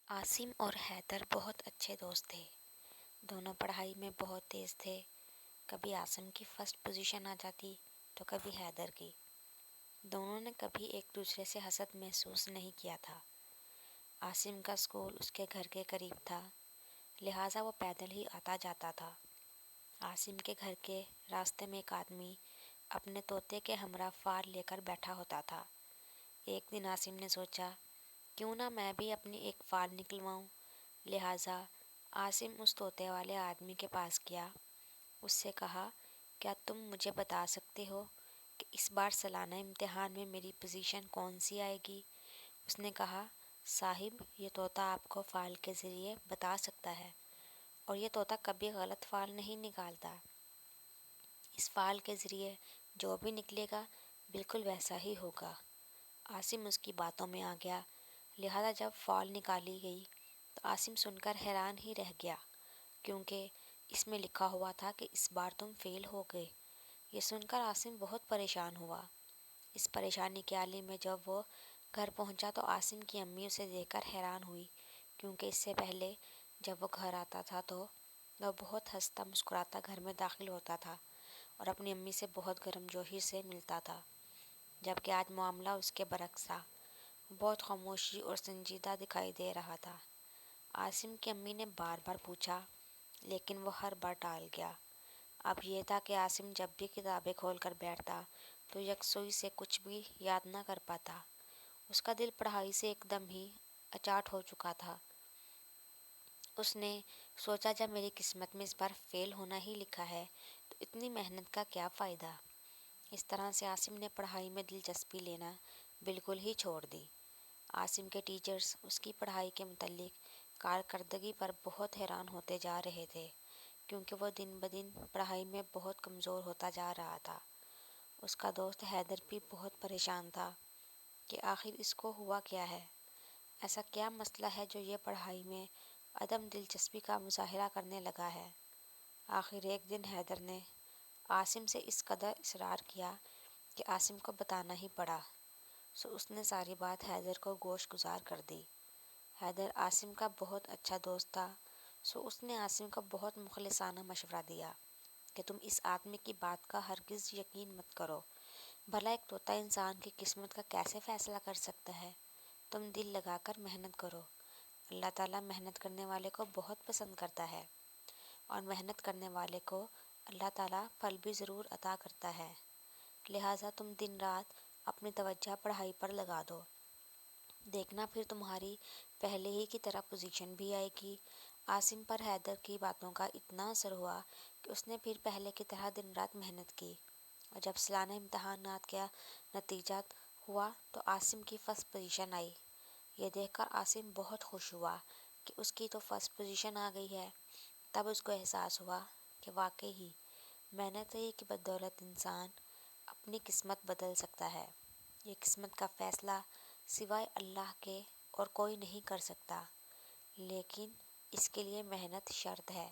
عاصم اور حیدر بہت اچھے دوست تھے۔ دونوں پڑھائی میں بہت تیز تھے۔ کبھی عاصم کی فرسٹ پوزیشن آ جاتی تو کبھی حیدر کی۔ دونوں نے کبھی ایک دوسرے سے حسد محسوس نہیں کیا تھا۔ عاصم کا اسکول اس کے گھر کے قریب تھا، لہٰذا وہ پیدل ہی آتا جاتا تھا۔ عاصم کے گھر کے راستے میں ایک آدمی اپنے طوطے کے ہمراہ فال لے کر بیٹھا ہوتا تھا۔ ایک دن عاصم نے سوچا کیوں نہ میں بھی اپنی ایک فال نکلواؤں، لہٰذا عاصم اس طوطے والے آدمی کے پاس گیا۔ اس سے کہا کیا تم مجھے بتا سکتے ہو کہ اس بار سالانہ امتحان میں میری پوزیشن کون سی آئے گی؟ اس نے کہا صاحب یہ طوطا آپ کو فال کے ذریعے بتا سکتا ہے، اور یہ طوطا کبھی غلط فال نہیں نکالتا۔ اس فال کے ذریعے جو بھی نکلے گا بالکل ویسا ہی ہوگا۔ عاصم اس کی باتوں میں آ گیا، لہٰذا جب فال نکالی گئی تو عاصم سن کر حیران ہی رہ گیا، کیونکہ اس میں لکھا ہوا تھا کہ اس بار تم فیل ہو گئے۔ یہ سن کر عاصم بہت پریشان ہوا۔ اس پریشانی کے عالم میں جب وہ گھر پہنچا تو عاصم کی امی اسے دیکھ کر حیران ہوئی، کیونکہ اس سے پہلے جب وہ گھر آتا تھا تو وہ بہت ہنستا مسکراتا گھر میں داخل ہوتا تھا اور اپنی امی سے بہت گرم جوشی سے ملتا تھا، جبکہ آج معاملہ اس کے برعکس تھا، بہت خاموشی اور سنجیدہ دکھائی دے رہا تھا۔ عاصم کی امی نے بار بار پوچھا لیکن وہ ہر بار ٹال گیا۔ اب یہ تھا کہ عاصم جب بھی کتابیں کھول کر بیٹھتا تو یکسوئی سے کچھ بھی یاد نہ کر پاتا۔ اس کا دل پڑھائی سے ایک دم ہی اچاٹ ہو چکا تھا۔ اس نے سوچا جب میری قسمت میں اس بار فیل ہونا ہی لکھا ہے تو اتنی محنت کا کیا فائدہ؟ اس طرح سے عاصم نے پڑھائی میں دلچسپی لینا بالکل ہی چھوڑ دی۔ عاصم کے ٹیچرز اس کی پڑھائی کے متعلق کارکردگی پر بہت حیران ہوتے جا رہے تھے، کیونکہ وہ دن بدن پڑھائی میں بہت کمزور ہوتا جا رہا تھا۔ اس کا دوست حیدر بھی بہت پریشان تھا کہ آخر اس کو ہوا کیا ہے، ایسا کیا مسئلہ ہے جو یہ پڑھائی میں عدم دلچسپی کا مظاہرہ کرنے لگا ہے۔ آخر ایک دن حیدر نے عاصم سے اس قدر اصرار کیا کہ عاصم کو بتانا ہی پڑا، سو اس نے ساری بات حیدر کو گوش گزار کر دی۔ حیدر عاصم کا بہت اچھا دوست تھا، سو اس نے عاصم کو بہت مخلصانہ مشورہ دیا کہ تم اس آدمی کی بات کا ہرگز یقین مت کرو، بھلا ایک طوطا انسان کی قسمت کا کیسے فیصلہ کر سکتا ہے؟ تم دل لگا کر محنت کرو، اللہ تعالیٰ محنت کرنے والے کو بہت پسند کرتا ہے، اور محنت کرنے والے کو اللہ تعالیٰ پھل بھی ضرور عطا کرتا ہے، لہٰذا تم دن رات اپنی توجہ پڑھائی پر لگا دو، دیکھنا پھر تمہاری پہلے ہی کی طرح پوزیشن بھی آئے گی۔ عاصم پر حیدر کی باتوں کا اتنا اثر ہوا کہ اس نے پھر پہلے کی طرح دن رات محنت کی، اور جب سالانہ امتحانات کا نتیجہ ہوا تو عاصم کی فرسٹ پوزیشن آئی۔ یہ دیکھ کر عاصم بہت خوش ہوا کہ اس کی تو فرسٹ پوزیشن آ گئی ہے۔ تب اس کو احساس ہوا کہ واقعی محنت ہی کی بدولت انسان اپنی قسمت بدل سکتا ہے۔ یہ قسمت کا فیصلہ سوائے اللہ کے اور کوئی نہیں کر سکتا، لیکن اس کے لیے محنت شرط ہے۔